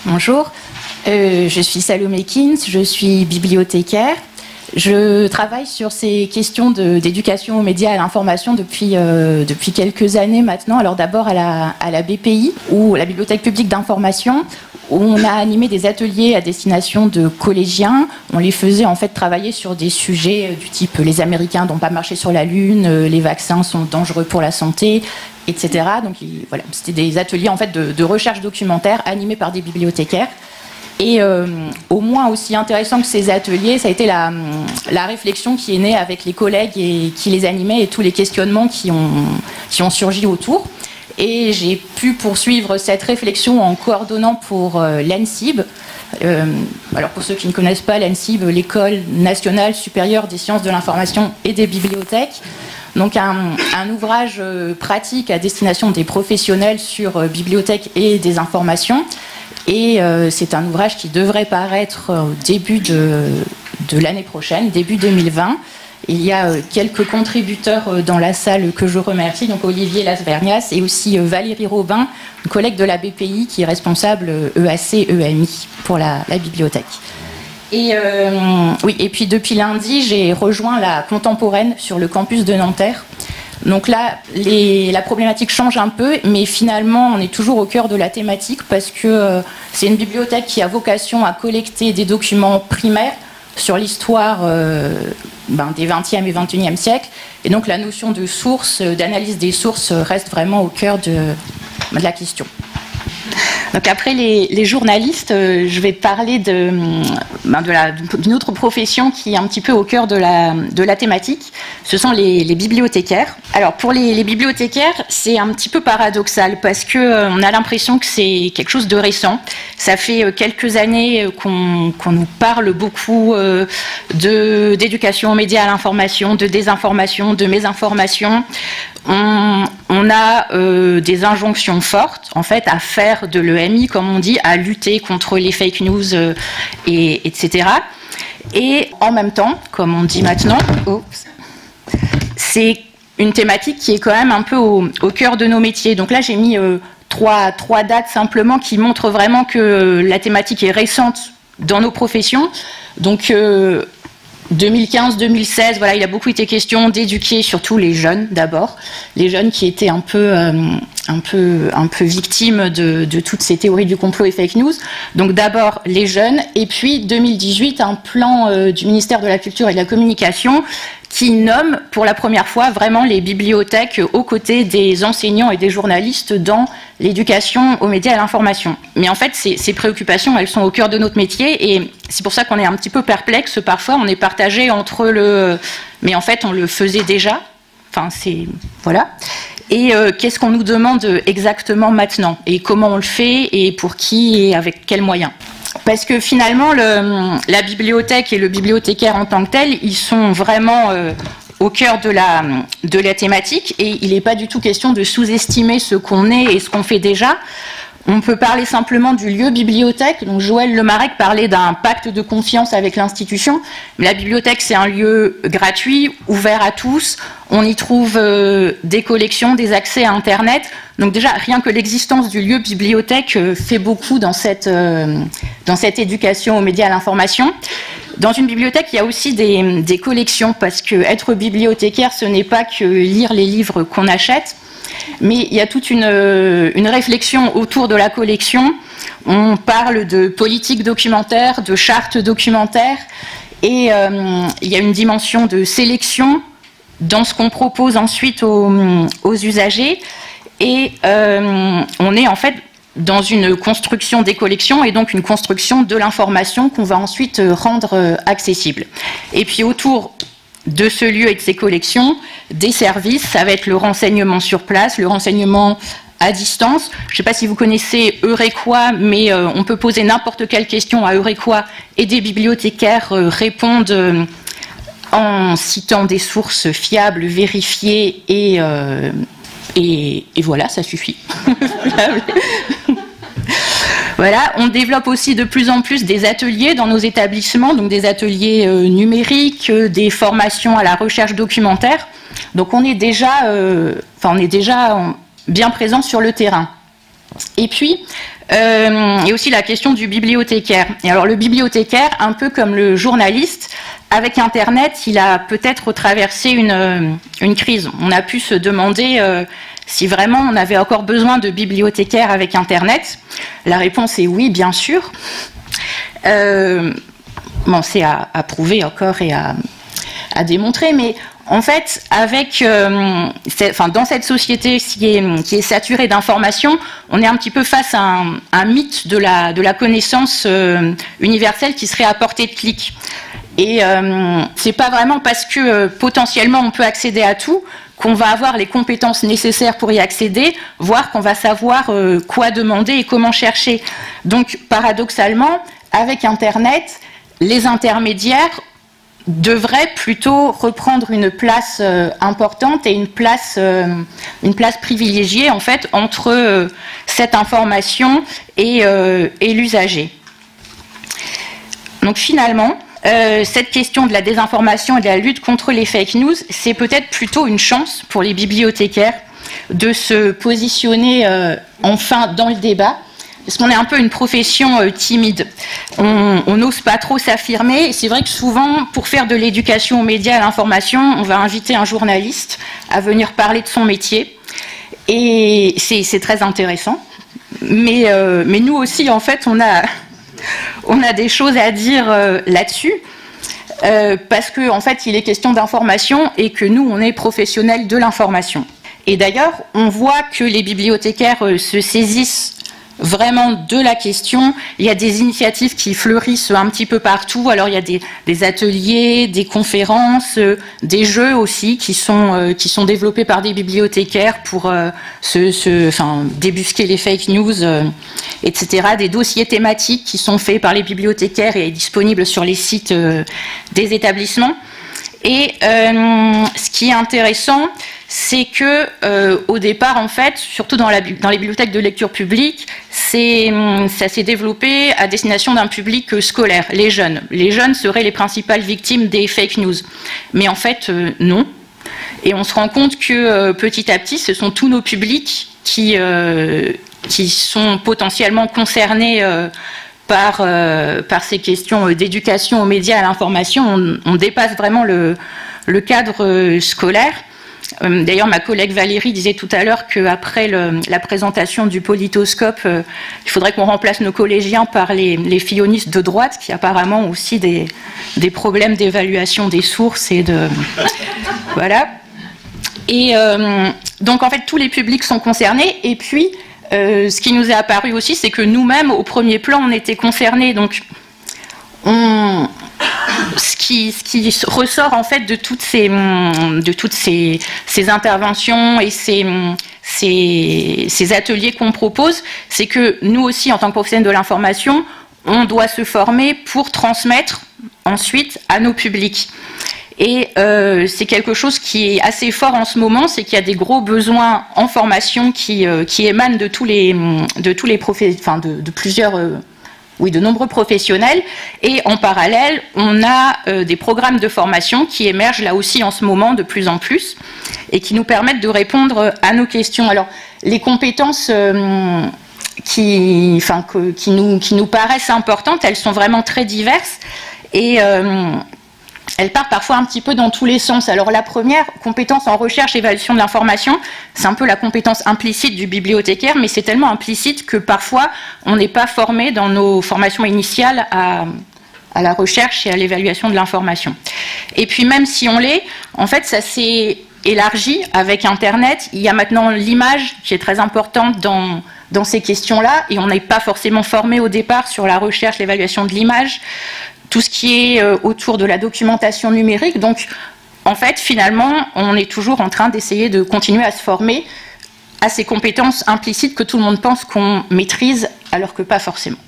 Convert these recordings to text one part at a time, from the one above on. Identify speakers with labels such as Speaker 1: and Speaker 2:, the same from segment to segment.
Speaker 1: Bonjour, je suis Salomé Kins, je suis bibliothécaire. Je travaille sur ces questions d'éducation aux médias et à l'information depuis quelques années maintenant. Alors d'abord à la BPI, ou la Bibliothèque publique d'information, où on a animé des ateliers à destination de collégiens. On les faisait en fait travailler sur des sujets du type les Américains n'ont pas marché sur la Lune, les vaccins sont dangereux pour la santé, etc. Donc voilà, c'était des ateliers en fait de recherche documentaire animés par des bibliothécaires. Et au moins aussi intéressant que ces ateliers, ça a été la réflexion qui est née avec les collègues et qui les animaient et tous les questionnements qui ont surgi autour. Et j'ai pu poursuivre cette réflexion en coordonnant pour l'ANSIB. Alors pour ceux qui ne connaissent pas l'ANSIB, l'École nationale supérieure des sciences de l'information et des bibliothèques. Donc un ouvrage pratique à destination des professionnels sur bibliothèque et des informations. Et c'est un ouvrage qui devrait paraître au début de l'année prochaine, début 2020. Il y a quelques contributeurs dans la salle que je remercie, donc Olivier Lasvernias et aussi Valérie Robin, une collègue de la BPI qui est responsable EAC-EMI pour la bibliothèque. Et, oui, et puis depuis lundi, j'ai rejoint la Contemporaine sur le campus de Nanterre. Donc là, la problématique change un peu, mais finalement, on est toujours au cœur de la thématique parce que c'est une bibliothèque qui a vocation à collecter des documents primaires sur l'histoire des 20e et 21e siècles. Et donc la notion de source, d'analyse des sources reste vraiment au cœur de la question. Donc après les journalistes, je vais parler d'une autre profession qui est un petit peu au cœur de la thématique. Ce sont les bibliothécaires. Alors pour les bibliothécaires, c'est un petit peu paradoxal parce que on a l'impression que c'est quelque chose de récent. Ça fait quelques années qu'on nous parle beaucoup d'éducation aux médias, à l'information, de désinformation, de mésinformation. On a des injonctions fortes en fait à faire de l'EMI, comme on dit, à lutter contre les fake news, etc. Et en même temps, comme on dit maintenant, c'est une thématique qui est quand même un peu au cœur de nos métiers. Donc là, j'ai mis trois dates simplement qui montrent vraiment que la thématique est récente dans nos professions. Donc 2015-2016, voilà, il a beaucoup été question d'éduquer surtout les jeunes d'abord, les jeunes qui étaient un peu victimes de toutes ces théories du complot et fake news. Donc d'abord les jeunes, et puis 2018 un plan du ministère de la Culture et de la Communication qui nomme pour la première fois vraiment les bibliothèques aux côtés des enseignants et des journalistes dans l'éducation aux médias et à l'information. Mais en fait, ces préoccupations, elles sont au cœur de notre métier et c'est pour ça qu'on est un petit peu perplexe parfois. On est partagé entre mais en fait, on le faisait déjà. Enfin, voilà. Et qu'est-ce qu'on nous demande exactement maintenant? Et comment on le fait? Et pour qui? Et avec quels moyens? Parce que finalement, la bibliothèque et le bibliothécaire en tant que tel, ils sont vraiment au cœur de la thématique et il n'est pas du tout question de sous-estimer ce qu'on est et ce qu'on fait déjà. On peut parler simplement du lieu bibliothèque. Donc Joël Lemarec parlait d'un pacte de confiance avec l'institution. Mais la bibliothèque, c'est un lieu gratuit, ouvert à tous. On y trouve des collections, des accès à Internet. Donc déjà, rien que l'existence du lieu bibliothèque fait beaucoup dans cette éducation aux médias et à l'information. Dans une bibliothèque, il y a aussi des collections, parce que être bibliothécaire, ce n'est pas que lire les livres qu'on achète. Mais il y a toute une réflexion autour de la collection. On parle de politique documentaire, de charte documentaire, et il y a une dimension de sélection dans ce qu'on propose ensuite aux usagers. Et on est en fait dans une construction des collections et donc une construction de l'information qu'on va ensuite rendre accessible. Et puis autour de ce lieu et de ces collections, des services, ça va être le renseignement sur place, le renseignement à distance. Je ne sais pas si vous connaissez Eurequa, mais on peut poser n'importe quelle question à Eurequa et des bibliothécaires répondent en citant des sources fiables, vérifiées et voilà, ça suffit. Voilà, on développe aussi de plus en plus des ateliers dans nos établissements, donc des ateliers numériques, des formations à la recherche documentaire. Donc on est déjà bien présent sur le terrain. Et puis, il y a aussi la question du bibliothécaire. Et alors le bibliothécaire, un peu comme le journaliste, avec Internet, il a peut-être traversé une crise. On a pu se demander si vraiment on avait encore besoin de bibliothécaires avec Internet. La réponse est oui, bien sûr. Bon, c'est à prouver encore et à démontrer, mais en fait, dans cette société qui est saturée d'informations, on est un petit peu face à un mythe de la connaissance universelle qui serait à portée de clic. Et c'est pas vraiment parce que potentiellement on peut accéder à tout qu'on va avoir les compétences nécessaires pour y accéder, voire qu'on va savoir quoi demander et comment chercher. Donc, paradoxalement, avec Internet, les intermédiaires devraient plutôt reprendre une place importante et une place privilégiée en fait entre cette information et l'usager. Donc finalement, cette question de la désinformation et de la lutte contre les fake news, c'est peut-être plutôt une chance pour les bibliothécaires de se positionner enfin dans le débat, parce qu'on est un peu une profession timide. On n'ose pas trop s'affirmer. C'est vrai que souvent, pour faire de l'éducation aux médias et à l'information, on va inviter un journaliste à venir parler de son métier. Et c'est très intéressant. Mais nous aussi, en fait, on a des choses à dire là-dessus. Parce qu'en fait, il est question d'information et que nous, on est professionnels de l'information. Et d'ailleurs, on voit que les bibliothécaires se saisissent vraiment de la question. Il y a des initiatives qui fleurissent un petit peu partout. Alors il y a des ateliers, des conférences, des jeux aussi qui sont développés par des bibliothécaires pour débusquer les fake news, etc. Des dossiers thématiques qui sont faits par les bibliothécaires et disponibles sur les sites des établissements. Et ce qui est intéressant, c'est que au départ, en fait, surtout dans les bibliothèques de lecture publique, ça s'est développé à destination d'un public scolaire, les jeunes. Les jeunes seraient les principales victimes des fake news. Mais en fait, non. Et on se rend compte que petit à petit, ce sont tous nos publics qui sont potentiellement concernés par ces questions d'éducation aux médias et à l'information. On dépasse vraiment le cadre scolaire. D'ailleurs, ma collègue Valérie disait tout à l'heure qu'après la présentation du politoscope, il faudrait qu'on remplace nos collégiens par les fillonistes de droite, qui apparemment ont aussi des problèmes d'évaluation des sources et de... Voilà. Et donc, en fait, tous les publics sont concernés. Et puis, ce qui nous est apparu aussi, c'est que nous-mêmes, au premier plan, on était concernés. Donc, ce qui ressort en fait de toutes ces interventions et ces ateliers qu'on propose, c'est que nous aussi, en tant que professionnels de l'information, on doit se former pour transmettre ensuite à nos publics. Et c'est quelque chose qui est assez fort en ce moment, c'est qu'il y a des gros besoins en formation qui émanent de de nombreux professionnels. Et en parallèle, on a des programmes de formation qui émergent là aussi en ce moment de plus en plus et qui nous permettent de répondre à nos questions. Alors, les compétences qui nous paraissent importantes, elles sont vraiment très diverses et elles partent parfois un petit peu dans tous les sens. Alors la première, compétence en recherche et évaluation de l'information, c'est un peu la compétence implicite du bibliothécaire, mais c'est tellement implicite que parfois on n'est pas formé dans nos formations initiales à la recherche et à l'évaluation de l'information. Et puis même si on l'est, en fait ça s'est élargi avec Internet. Il y a maintenant l'image qui est très importante dans ces questions-là, et on n'est pas forcément formé au départ sur la recherche, l'évaluation de l'image, tout ce qui est autour de la documentation numérique. Donc, en fait, finalement, on est toujours en train d'essayer de continuer à se former à ces compétences implicites que tout le monde pense qu'on maîtrise, alors que pas forcément.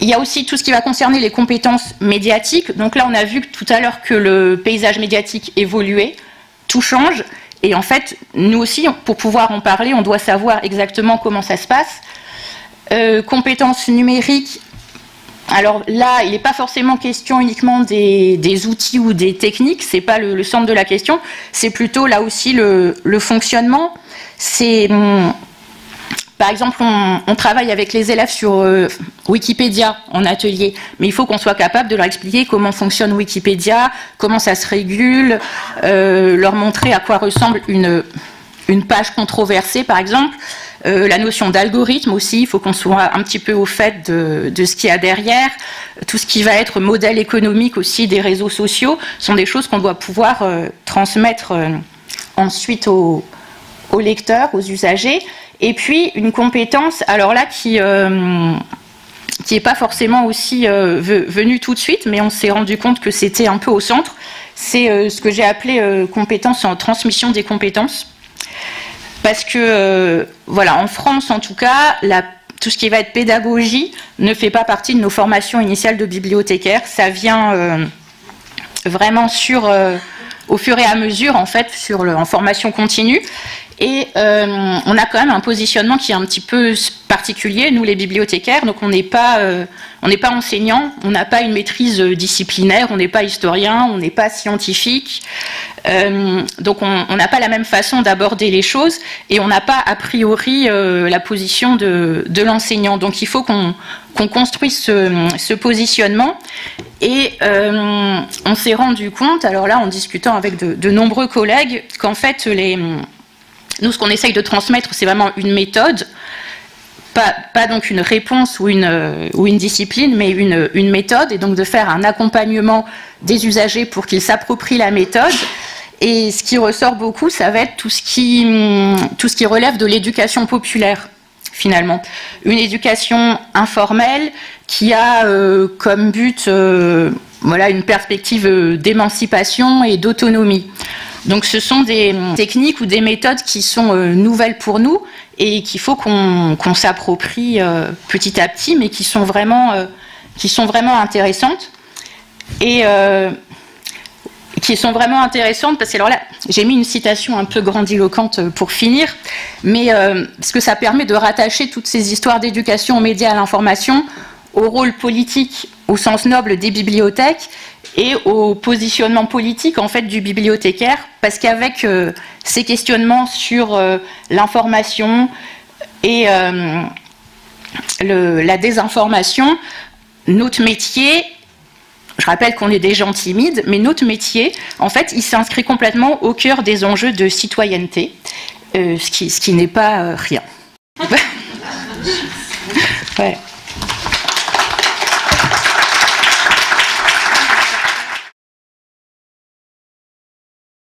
Speaker 1: Il y a aussi tout ce qui va concerner les compétences médiatiques. Donc là, on a vu tout à l'heure que le paysage médiatique évoluait, tout change. Et en fait, nous aussi, pour pouvoir en parler, on doit savoir exactement comment ça se passe. Compétences numériques. Alors là, il n'est pas forcément question uniquement des outils ou des techniques, c'est pas le centre de la question, c'est plutôt là aussi le fonctionnement. C'est par exemple, on travaille avec les élèves sur Wikipédia en atelier, mais il faut qu'on soit capable de leur expliquer comment fonctionne Wikipédia, comment ça se régule, leur montrer à quoi ressemble une page controversée, par exemple. La notion d'algorithme aussi, il faut qu'on soit un petit peu au fait de ce qu'il y a derrière. Tout ce qui va être modèle économique aussi des réseaux sociaux sont des choses qu'on doit pouvoir transmettre ensuite aux lecteurs, aux usagers. Et puis une compétence, alors là, qui n'est pas forcément aussi venue tout de suite, mais on s'est rendu compte que c'était un peu au centre, c'est ce que j'ai appelé compétence en transmission des compétences. Parce que, voilà, en France, en tout cas, tout ce qui va être pédagogie ne fait pas partie de nos formations initiales de bibliothécaires. Ça vient vraiment au fur et à mesure, en fait, en formation continue. Et on a quand même un positionnement qui est un petit peu particulier, nous les bibliothécaires. Donc on n'est pas enseignant, on n'a pas une maîtrise disciplinaire, on n'est pas historien, on n'est pas scientifique. Donc on n'a pas la même façon d'aborder les choses et on n'a pas a priori la position de l'enseignant. Donc il faut qu'on construise ce positionnement. Et on s'est rendu compte, alors là en discutant avec de nombreux collègues, qu'en fait nous, ce qu'on essaye de transmettre, c'est vraiment une méthode, pas donc une réponse ou une discipline, mais une méthode, et donc de faire un accompagnement des usagers pour qu'ils s'approprient la méthode. Et ce qui ressort beaucoup, ça va être tout ce qui relève de l'éducation populaire, finalement. Une éducation informelle qui a comme but voilà, une perspective d'émancipation et d'autonomie. Donc ce sont des techniques ou des méthodes qui sont nouvelles pour nous et qu'il faut qu'on s'approprie petit à petit, mais qui sont vraiment intéressantes. Et qui sont vraiment intéressantes parce que alors là, j'ai mis une citation un peu grandiloquente pour finir, mais ce que ça permet de rattacher toutes ces histoires d'éducation aux médias, à l'information, au rôle politique au sens noble des bibliothèques et au positionnement politique en fait du bibliothécaire, parce qu'avec ces questionnements sur l'information et la désinformation, notre métier, je rappelle qu'on est des gens timides, mais notre métier, en fait, il s'inscrit complètement au cœur des enjeux de citoyenneté, ce qui n'est pas rien. Ouais.